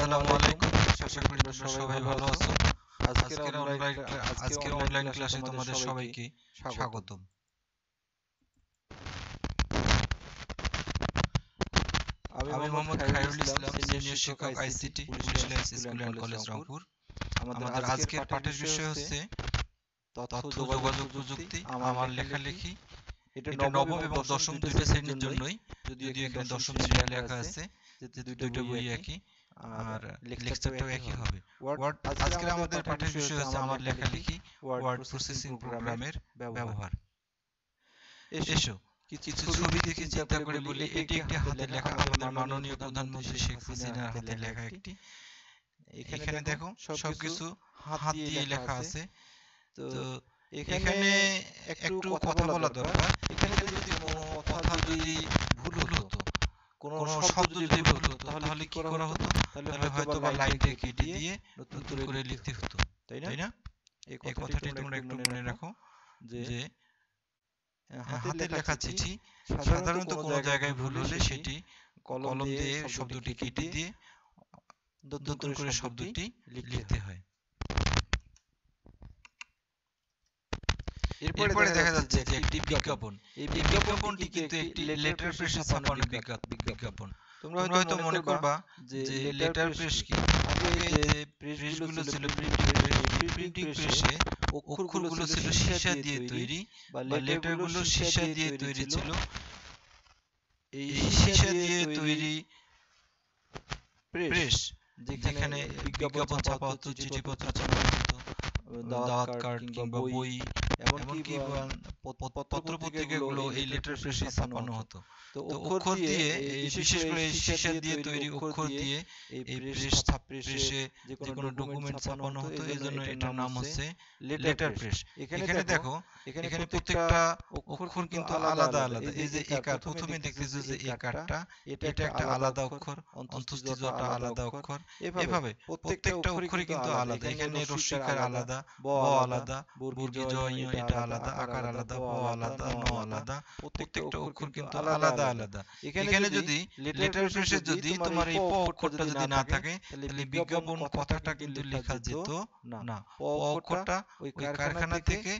আসসালামু আলাইকুম। আশা করি তোমরা সবাই ভালো আছো। আজকের অনলাইন ক্লাসে তোমাদের সবাইকে স্বাগতম। আমি মোহাম্মদ খায়রুল ইসলাম, সিনিয়র শিক্ষক ICT, police lines school and college Rangpur. আমাদের আজকের পাঠের বিষয় হচ্ছে তথ্য যোগাযোগ প্রযুক্তি, আমার লেখালেখি। এটা নবম এবং দশম দুইটা শ্রেণীর জন্যই, যদিও এখানে দশম শ্রেণীর লেখা আছে, দুইটা বই একই আর লেকচারটাও একই হবে। আজকের আমাদের পাঠের বিষয় হচ্ছে আমার লেখালেখি, ওয়ার্ড প্রসেসিং প্রোগ্রামের ব্যবহার। এসো কিছু ছবি দেখে চিন্তা করে বলি, এটি একটি হাতের লেখা, আমাদের মাননীয় প্রধানমন্ত্রী শেখ হাসিনার হাতের লেখা একটি। এখানে দেখো সবকিছু হাত দিয়ে লেখা আছে। তো এখানে একটু কথা বলা দরকার। এখানে যদি কোনো কথা যদি ভুল হতো, কোনো শব্দ যদি ভুল হতো, তাহলে কি করা হতো? তাহলে হয়তো বা লাইনটা কেটে দিয়ে নতুন করে লিখতে হতো, তাই না? এই কথাটি তোমরা একটু মনে রাখো যে হাতের লেখা চিঠি সাধারণত কোনো জায়গায় ভুল হলে সেটি কলম দিয়ে শব্দটি কেটে দিয়ে নতুন করে শব্দটি লিখতে হয়। এরপরে দেখা যাচ্ছে যে একটি বিজ্ঞাপন। এই বিজ্ঞাপনটি কিন্তু একটি লেটার প্রেসে ছাপানো বিজ্ঞাপন। তোমরা হয়তো মনে করবা যে লেটার প্রেস কি? আগে যে প্রেসগুলো ছিল প্রিন্টিং প্রেসে অক্ষরগুলো ছিল সীসা দিয়ে তৈরি, বা লেটারগুলো সীসা দিয়ে তৈরি ছিল। এই সীসা দিয়ে তৈরি প্রেস যেখানে বিজ্ঞাপন ছাপা হতো, চিঠিপত্র ছাপা হতো, দাওয়াত কার্ড কিংবা বই, এমনকি পত্রপত্রিকাগুলো এই লেটার প্রেসে ছাপানো হতো। তো অক্ষর দিয়ে, বিশেষ করে সীসা দিয়ে তৈরি অক্ষর দিয়ে এই প্রেসে যে কোনো ডকুমেন্ট ছাপানো হতো, এজন্য এটার নাম হচ্ছে লেটার প্রেস। এখানে দেখো, এখানে প্রত্যেকটা অক্ষর কিন্তু আলাদা আলাদা। এই যে একার, প্রথমে দেখতেছো যে একারটা, এটা একটা আলাদা অক্ষর, অন্তঃস্থিতটা আলাদা অক্ষর। এভাবে প্রত্যেকটা অক্ষরই কিন্তু আলাদা। এখানে রস্যইকার আলাদা, ব আলাদা, বর্গী জ ঞ এটা আলাদা, আকার আলাদা, প আলাদা, ন আলাদা। প্রত্যেকটা অক্ষর কিন্তু আলাদা আলাদা। এখানে যদি লেটার প্রেসে যদি তোমার এই প অক্ষরটা যদি না থাকে, তাহলে বিজ্ঞাপন কথাটা কিন্তু লেখা যেত না। প অক্ষরটা ওই কারখানা থেকে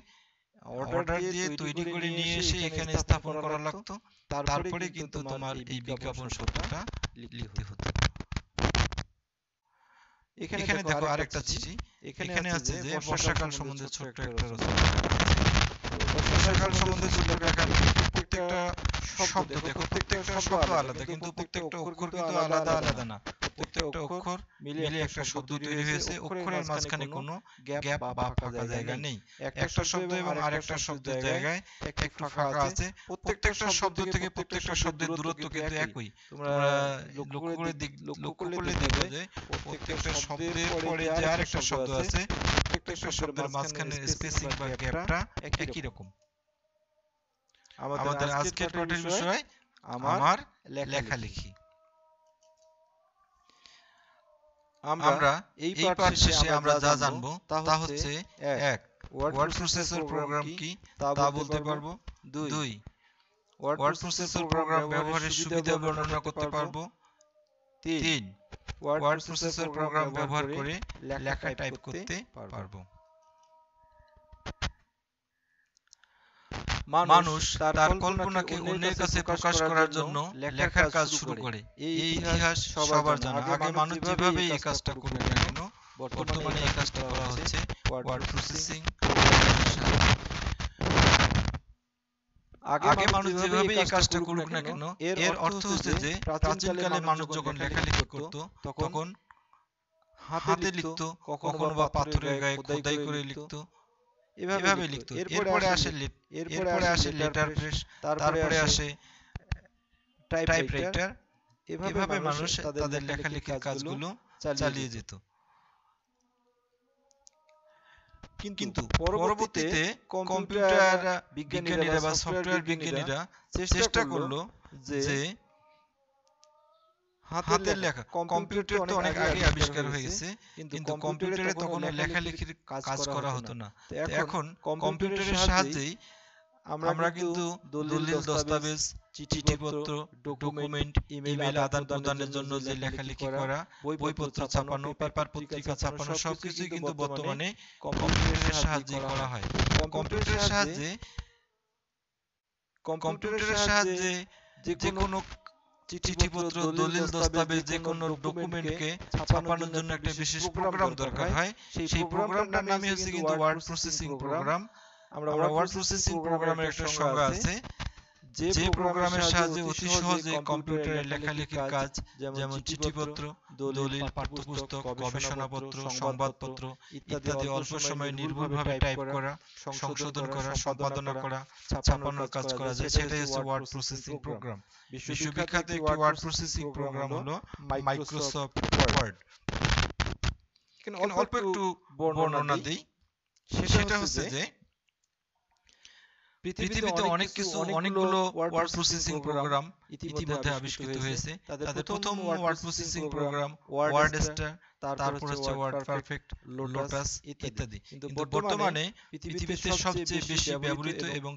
অর্ডার দিয়ে তৈরি করে নিয়ে এসে এখানে স্থাপন করা লাগতো। তারপরে কিন্তু তোমার এই বিজ্ঞাপন শব্দটা লিখতে হতো। এখানে দেখো আরেকটা চিঠি। এখানে আছে যে বর্ষাকাল সম্বন্ধে ছোট্ট একটা রচনা। বর্ষাকাল সম্বন্ধে ছোট্ট একটা প্রত্যেকটা শব্দ দেখো, প্রত্যেকটা শব্দ আলাদা, কিন্তু প্রত্যেকটা অক্ষর কিন্তু আলাদা আলাদা না। প্রত্যেকটা অক্ষর মিলে একটা শব্দ তৈরি হয়েছে। অক্ষরের মাঝখানে কোনো গ্যাপ বা ফাঁকা জায়গা নেই। একটা শব্দ এবং আরেকটা শব্দের জায়গায় একটু ফাঁকা আছে। প্রত্যেকটা শব্দ থেকে প্রত্যেকটা শব্দের দূরত্ব কিন্তু একই। তোমরা লক্ষ্য করলে দেখবে যে প্রত্যেকটা শব্দের পরে যে আরেকটা শব্দ আছে, প্রত্যেকটা শব্দের মাঝখানে স্পেসিং বা গ্যাপটা একই রকম। আমাদের আজকের পাঠের বিষয় আমার লেখালেখি। আমরা এই পাঠ শেষে আমরা যা জানবো তা হচ্ছে: 1. ওয়ার্ড প্রসেসর প্রোগ্রাম কি তা বলতে পারবো। 2. ওয়ার্ড প্রসেসর প্রোগ্রাম ব্যবহারের সুবিধা বর্ণনা করতে পারবো। 3. ওয়ার্ড প্রসেসর প্রোগ্রাম ব্যবহার করে লেখা টাইপ করতে পারবো। মানুষ তার কল্পনাকে অন্যের কাছে প্রকাশ করার জন্য লেখার কাজ শুরু করে। এই ইতিহাস সবার জানা। আগে মানুষ যেভাবে এই কাজটা করুক না কেন, বর্তমানে এই কাজটা করা হচ্ছে ওয়ার্ড প্রসেসিং। আগে মানুষ যেভাবে এই কাজটা করুক না কেন, এর অর্থ হচ্ছে যে প্রাচীনকালে মানুষ যখন লেখালেখি করত, তখন হাতে লিখতো, কখনো বা পাথরের গায়ে খোদাই করে লিখতো, এভাবে লিখতো। এরপরে আসে লেটার প্রেস, তারপরে আসে টাইপরাইটার। এভাবে মানুষ তাদের লেখালেখির কাজগুলো চালিয়ে যেত। কিন্তু পরবর্তীতে কম্পিউটার বিজ্ঞানীরা বা সফটওয়্যার বিজ্ঞানীরা চেষ্টা করলো যে হাতের লেখা, কম্পিউটার তো অনেক আগে আবিষ্কার হয়ে গেছে, কিন্তু কম্পিউটারে তখন লেখালেখির কাজ করা হতো না। এখন কম্পিউটারের সাহায্যেই আমরা কিন্তু দলিল দস্তাবেজ চিঠিপত্র ডকুমেন্ট ইমেইল আদান প্রদানের জন্য যে লেখালেখি করা বইপত্র ছাপানো পেপার পত্রিকা ছাপানো সবকিছুই কিন্তু বর্তমানে কম্পিউটারের সাহায্যে করা হয়। কম্পিউটারের সাহায্যে যে কোনো চিঠিপত্র দলিল দস্তাবেজ যে কোনো ডকুমেন্টকে ছাপানোর জন্য একটা বিশেষ প্রোগ্রাম দরকার হয়। সেই প্রোগ্রামটার নামই হচ্ছে কিন্তু ওয়ার্ড প্রসেসিং প্রোগ্রাম। আমরা ওয়ার্ড প্রসেসিং প্রোগ্রামের একটা সংজ্ঞা আছে, যে প্রোগ্রামের সাহায্যে অতি সহজে কম্পিউটারে লেখালেখির কাজ যেমন চিঠিপত্র, দলিল, পাঠ্যপুস্তক, গবেষণাপত্র, সংবাদপত্র ইত্যাদি অল্প সময়ে নির্ভুলভাবে টাইপ করা, সংশোধন করা, সম্পাদনা করা, ছাপানোর কাজ করা যায়, সেটাই হচ্ছে ওয়ার্ড প্রসেসিং প্রোগ্রাম। বিশ্ববিখ্যাত একটি ওয়ার্ড প্রসেসিং প্রোগ্রাম হলো মাইক্রোসফট ওয়ার্ড। এখানে অল্প একটু বর্ণনা দেই, সেটা হচ্ছে যে পৃথিবীতে অনেকগুলো ওয়ার্ড প্রসেসিং প্রোগ্রাম ইতিমধ্যে আবিষ্কৃত হয়েছে। তাদের প্রথম ওয়ার্ড প্রসেসিং প্রোগ্রাম ওয়ার্ডস্টার, তারপর হচ্ছে ওয়ার্ড পারফেক্ট, লোটাস ইত্যাদি। কিন্তু বর্তমানে পৃথিবীতে সবচেয়ে বেশি ব্যবহৃত এবং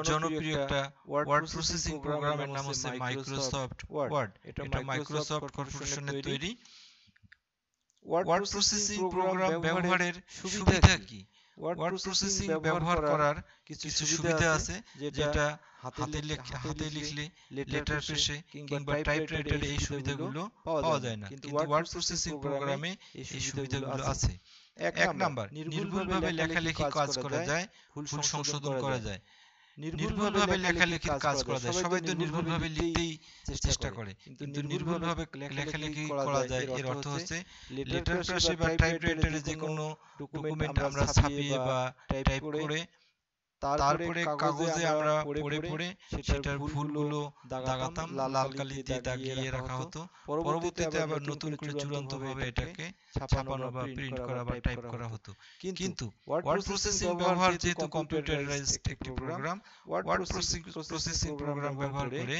জনপ্রিয় একটা ওয়ার্ড প্রসেসিং প্রোগ্রামের নাম হচ্ছে মাইক্রোসফট ওয়ার্ড। এটা মাইক্রোসফট কর্পোরেশনের তৈরি। ওয়ার্ড প্রসেসিং প্রোগ্রাম ব্যবহারের সুবিধা কি? ওয়ার্ড প্রসেসিং ব্যবহার করার কিছু সুবিধা আছে, যেটা হাতে লিখলে, লেটার প্রেসে কিংবা টাইপরাইটারে এই সুবিধাগুলো পাওয়া যায় না, কিন্তু ওয়ার্ড প্রসেসিং প্রোগ্রামে এই সুবিধাগুলো আছে। এক নাম্বার, নির্ভুলভাবে লেখালেখি কাজ করা যায়, ভুল সংশোধন করা যায়। নির্ভুলভাবে লেখালেখির কাজ করা যায়, সবাই তো নির্ভুলভাবে লিখতেই চেষ্টা করে, কিন্তু নির্ভুলভাবে লেখালেখি করা যায় এর অর্থ হচ্ছে লেটার প্রেসে বা টাইপরাইটারে যে কোনো ডকুমেন্ট আমরা ছাপিয়ে বা টাইপ করে তারপরে কাগজে আমরা পড়ে সেটার ভুলগুলো দাগাতাম, লাল কালি দিয়ে দাগিয়ে রাখা হতো। পরবর্তীতে আবার নতুন করে চূড়ান্তভাবে এটাকে ছাপানো বা প্রিন্ট করা বা টাইপ করা হতো। কিন্তু ওয়ার্ড প্রসেসিং ব্যবহার যেহেতু কম্পিউটারাইজড একটি প্রোগ্রাম, ওয়ার্ড প্রসেসিং প্রোগ্রাম ব্যবহার করে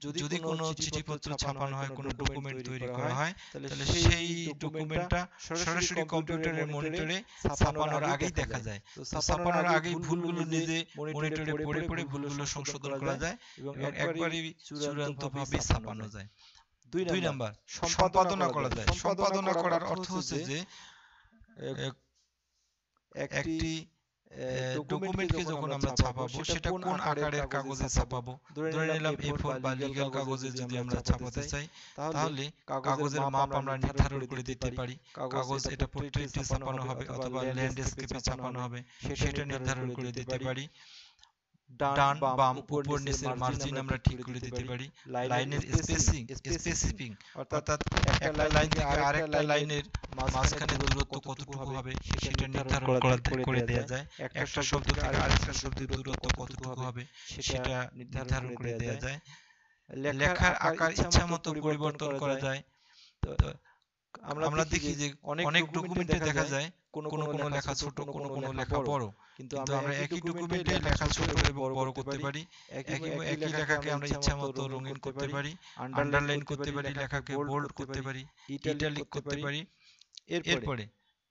যদি কোনো চিঠিপত্র ছাপানো হয়, কোনো ডকুমেন্ট তৈরি করা হয়, তাহলে সেই ডকুমেন্টটা সরাসরি কম্পিউটারের মনিটরে ছাপানোর আগেই দেখা যায়। তো ছাপানোর আগেই ভুলগুলো নিজে মনিটরে পড়ে ভুলগুলো সংশোধন করা যায় এবং একবারই চূড়ান্তভাবে ছাপানো যায়। 2 নাম্বার, সম্পাদনা করা যায়। সম্পাদনা করার অর্থ হচ্ছে যে একটি ডকুমেন্টকে যখন আমরা ছাপাবো, সেটা কোন আকারের কাগজে ছাপাবো। ধরে নিলাম A4 বা লিগ্যাল কাগজে যদি আমরা ছাপাতে চাই, তাহলে কাগজের মাপ আমরা নির্ধারণ করে দিতে পারি। কাগজ এটা পোর্ট্রেটে ছাপানো হবে অথবা ল্যান্ডস্কেপে ছাপানো হবে, সেটা নির্ধারণ করে দিতে পারি। ডান বাম উপর নিচের মার্জিন আমরা ঠিক করে দিতে পারি। লাইনের স্পেসিফিং অর্থাৎ একটা লাইন থেকে আরেকটা লাইনের মাঝখানে দূরত্ব কতটুকু হবে সেটা নির্ধারণ করে দেয়া যায়। একটা শব্দ থেকে আরেকটা শব্দের দূরত্ব কতটুকু হবে সেটা নির্ধারণ করে দেয়া যায়। লেখার আকার ইচ্ছামতো পরিবর্তন করা যায়। আমরা দেখি যে অনেক ডকুমেন্টে দেখা যায় কোনো লেখা ছোট, কোনো লেখা বড়, কিন্তু আমরা একই ডকুমেন্টে লেখা ছোট এবং বড় করতে পারি। একই লেখাকে আমরা ইচ্ছামতো রঙিন করতে পারি, আন্ডারলাইন করতে পারি, লেখাকে বোল্ড করতে পারি, ইটালিক করতে পারি। এরপরে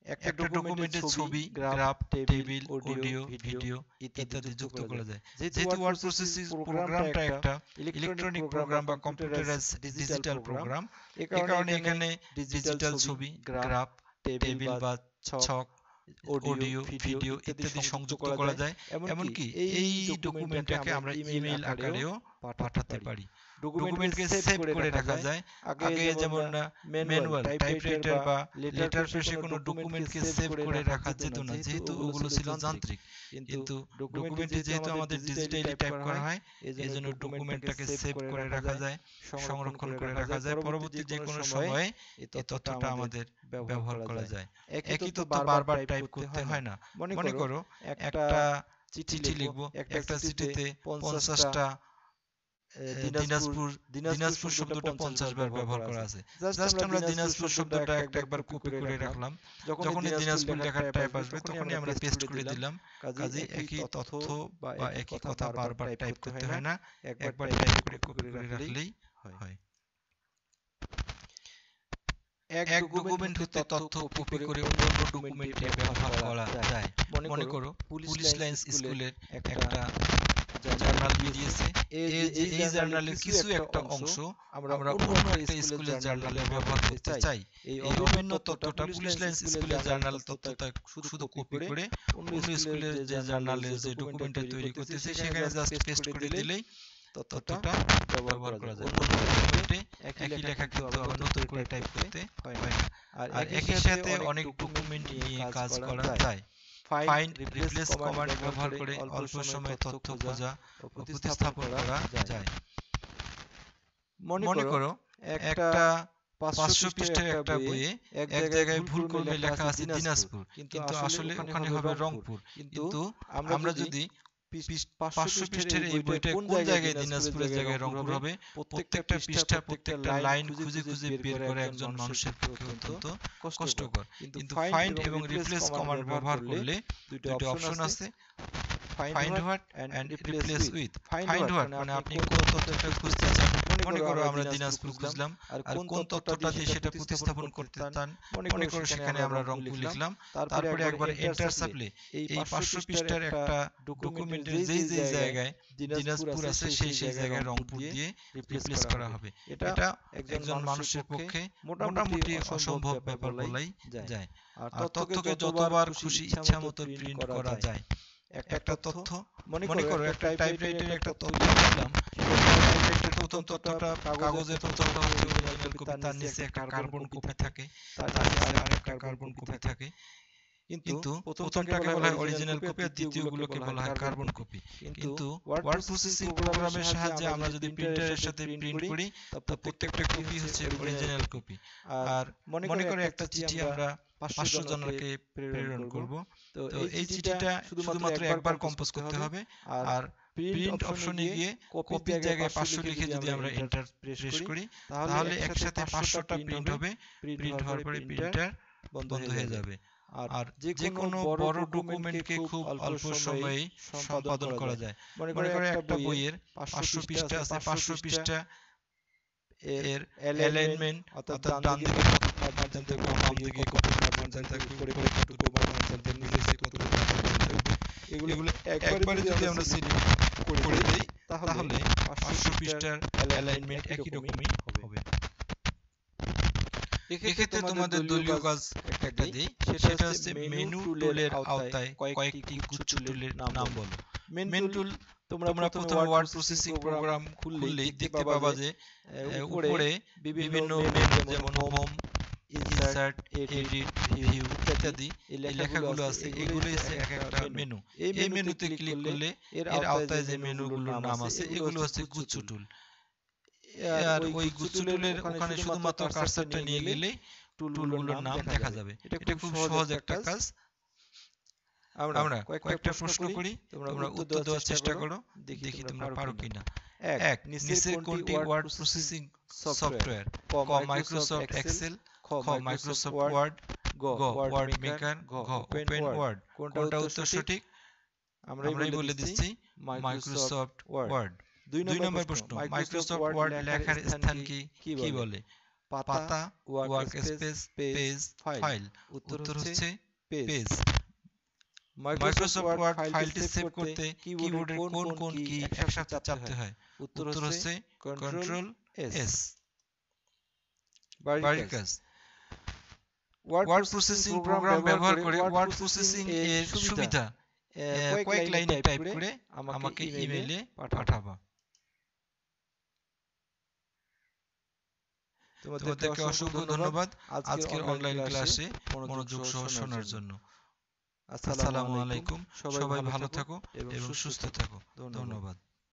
একটা ডকুমেন্টের ছবি, গ্রাফ, টেবিল, অডিও, ভিডিও ইত্যাদি যুক্ত করা যায়। যেহেতু ওয়ার্ড প্রসেসিং প্রোগ্রামটা একটা ইলেকট্রনিক প্রোগ্রাম বা কম্পিউটারাইজড ডিজিটাল প্রোগ্রাম, এই কারণে এখানে ডিজিটাল ছবি, গ্রাফ, টেবিল বা ছক, অডিও, ভিডিও ইত্যাদি সংযুক্ত করা যায়। এমনকি এই ডকুমেন্টটাকে আমরা ইমেইল আকারেও পাঠাতে পারি। ডকুমেন্টকে সেভ করে রাখা যায়। আগে যেমন ম্যানুয়াল টাইপরাইটার বা লেটার প্রেসে কোনো ডকুমেন্টকে সেভ করে রাখা যেত না, যেহেতু ওগুলো ছিল যান্ত্রিক। কিন্তু ডকুমেন্টে যেহেতু আমাদের ডিজিটালি টাইপ করা হয়, এজন্য ডকুমেন্টটাকে সেভ করে রাখা যায়, সংরক্ষণ করে রাখা যায়। পরবর্তী যে কোনো সময়ে এই তথ্যটা আমাদের ব্যবহার করা যায়। একই তথ্য বারবার টাইপ করতে হয় না। মনে করো একটা চিঠি লিখবো, একটা চিঠিতে 50টা দিনাজপুর শব্দটা 50 বার ব্যবহার করা আছে। জাস্ট আমরা দিনাজপুর শব্দটা একবার কপি করে রাখলাম, যখনই দিনাজপুর লেখার টাইপ আসবে তখনই আমরা পেস্ট করে দিলাম। কাজে একই তথ্য বা একই কথা বারবার টাইপ করতে হয় না, একবার টাইপ করে কপি করে রাখলেই হয়। এক ডকুমেন্ট হতে তথ্য কপি করে অন্য ডকুমেন্টে ব্যবহার করা যায়। মনে করো পুলিশ লাইন্স স্কুলের একটা জার্নাল বেরিয়েছে, এই জার্নালের কিছু একটা অংশ আমরা অন্য একটা স্কুলের জার্নালে ব্যবহার করতে চাই। এই অভিন্ন তথ্যটা পুলিশ লাইন্স স্কুলের জার্নাল তথ্যটা শুধু কপি করে অন্য স্কুলের যে জার্নালের যে ডকুমেন্টে তৈরি করতেছে সেখানে জাস্ট পেস্ট করে দিলেই তথ্যটা ব্যবহার করা যায়। অন্য ডকুমেন্টে একই লেখা কিন্তু আবার নতুন করে টাইপ করতে হয় না। আর একই সাথে অনেক ডকুমেন্ট নিয়ে কাজ করা যায়। ফাইন্ড রিপ্লেস কমান্ড ব্যবহার করে অল্প সময়ে তথ্য খোঁজা ও প্রতিস্থাপন করা যায়। মনে করো একটা 500 পৃষ্ঠার একটা বইয়ে এক জায়গায় ভুল করে লেখা আছে দিনাজপুর, কিন্তু আসলে ওখানে হবে রংপুর। কিন্তু আমরা যদি 500 পৃষ্ঠার এই বইটা কোন জায়গায় দিনাজপুরের জায়গায় রংপুর হবে প্রত্যেকটা পৃষ্ঠা প্রত্যেকটা লাইন খুঁজে খুঁজে বের করে একজন মানুষের পক্ষে অত্যন্ত কষ্টকর। কিন্তু ফাইন্ড এবং রিপ্লেস কমান্ড ব্যবহার করলে দুটো অপশন আছে, find what and replace with. Find what মানে আপনি কোন তথ্যটা খুঁজতে চান, মনে করো আমরা দিনাজপুর খুঁজলাম, আর কোন তথ্যটা দিয়ে সেটা প্রতিস্থাপন করতে চান, মনে করো সেখানে আমরা রংপুর লিখলাম। তারপরে একবার এন্টার চাপলে এই 500 পৃষ্ঠার একটা ডকুমেন্টের যেই জায়গায় দিনাজপুর আছে সেই জায়গায় রংপুর দিয়ে রিপ্লেস করা হবে। এটা একজন মানুষের পক্ষে মোটামুটি অসম্ভব ব্যাপার বলাই যায়। আর তথ্যকে যতবার খুশি ইচ্ছামতো প্রিন্ট করা যায়। একটা তথ্য মনে করো একটা টাইপরাইটারে একটা তথ্য দিলাম, প্রথম তথ্যটা কাগজের তথ্যটা হচ্ছে অরিজিনাল কপি, তার নিচে একটা কার্বন কপি থাকে, তার নিচে আরেকটা কার্বন কপি থাকে। কিন্তু প্রথমটাকে বলা হয় অরিজিনাল কপি আর দ্বিতীয়গুলোকে বলা হয় কার্বন কপি। কিন্তু ওয়ার্ড প্রসেসিং প্রোগ্রামের সাহায্যে আমরা যদি প্রিন্টারের সাথে প্রিন্ট করি তো প্রত্যেকটা কপি হচ্ছে অরিজিনাল কপি। আর মনে করে একটা চিঠি আমরা 500 জনকে প্রেরণ করব, তো এই চিঠিটা শুধুমাত্র একবার কম্পোজ করতে হবে। আর প্রিন্ট অপশনে গিয়ে কপির জায়গায় 500 লিখে যদি আমরা এন্টার প্রেস করি তাহলে একসাথে 500টা প্রিন্ট হবে। প্রিন্ট হওয়ার পরে প্রিন্টার বন্ধ হয়ে যাবে। আর যে কোনো বড় ডকুমেন্টকে খুব অল্প সময়ে সম্পাদন করা যায়। মনে করো একটা বইয়ের 500 পৃষ্ঠা আছে, 500 পৃষ্ঠা এর অ্যালাইনমেন্ট অর্থাৎ ডান দিকে মার্জিন থেকে বাম দিকে কত মার্জিন থেকে করে কতটুকু মার্জিন থেকে মিলেছে কতটুকু এগুলো একবারে যদি আমরা সিলেক্ট করে দেই তাহলে 500 পৃষ্ঠার অ্যালাইনমেন্ট একই রকমই হবে। এক্ষেত্রে তোমাদের দলীয় কাজ একটা দেই, সেটা হচ্ছে মেনু টুলের আওতায় কয়েকটি গুচ্ছ টুলের নাম বলো। মেনু টুল তোমরা প্রথমে ওয়ার্ড প্রসেসিং প্রোগ্রাম খুললেই দেখতে পাবা যে উপরে বিভিন্ন মেনু যেমন হোম, ইনসার্ট, এডিট, ভিউ ইত্যাদি এই লেখাগুলো আছে, এগুলোই হচ্ছে এক একটা মেনু। এই মেনুতে ক্লিক করলে এর আওতায় যে মেনুগুলোর নাম আছে এগুলো হচ্ছে গুচ্ছ টুল। আর ওই গুচ্ছ টুলের ওখানে শুধুমাত্র কার্সারটা নিয়ে গেলেই টুলগুলোর নাম দেখা যাবে। এটা খুব সহজ একটা কাজ। আমরা কয়েকটা প্রশ্ন করি, তোমরা উত্তর দেওয়ার চেষ্টা করো, দেখি তোমরা পারো কিনা। 1. নিচের কোনটি ওয়ার্ড প্রসেসিং সফটওয়্যার? ক মাইক্রোসফট এক্সেল, খ মাইক্রোসফট ওয়ার্ড, গ ওয়ার্ড মেকার, ঘ ওপেন ওয়ার্ড। কোনটা উত্তর সঠিক? আমরাই বলে দিচ্ছি মাইক্রোসফট ওয়ার্ড। 2 নম্বর প্রশ্ন, মাইক্রোসফট ওয়ার্ড লেখার স্থান কি বলে? পাতা, ওয়ার্কস্পেস, পেজ, ফাইল। উত্তর হচ্ছে পেজ। মাইক্রোসফট ওয়ার্ড ফাইলটি সেভ করতে কিবোর্ডের কোন কি একসাথে চাপতে হয়? উত্তর হচ্ছে কন্ট্রোল এস। বাড়ির কাজ, ওয়ার্ড প্রসেসিং প্রোগ্রাম ব্যবহার করে ওয়ার্ড প্রসেসিং এর সুবিধা কয়েক লাইনে টাইপ করে আমাকে ইমেইলে পাঠাবা। তোমাদেরকে অসংখ্য ধন্যবাদ আজকের অনলাইন ক্লাসে মনোযোগ সহ শোনার জন্য। আসসালামু আলাইকুম। সবাই ভালো থাকো এবং সুস্থ থাকো। ধন্যবাদ।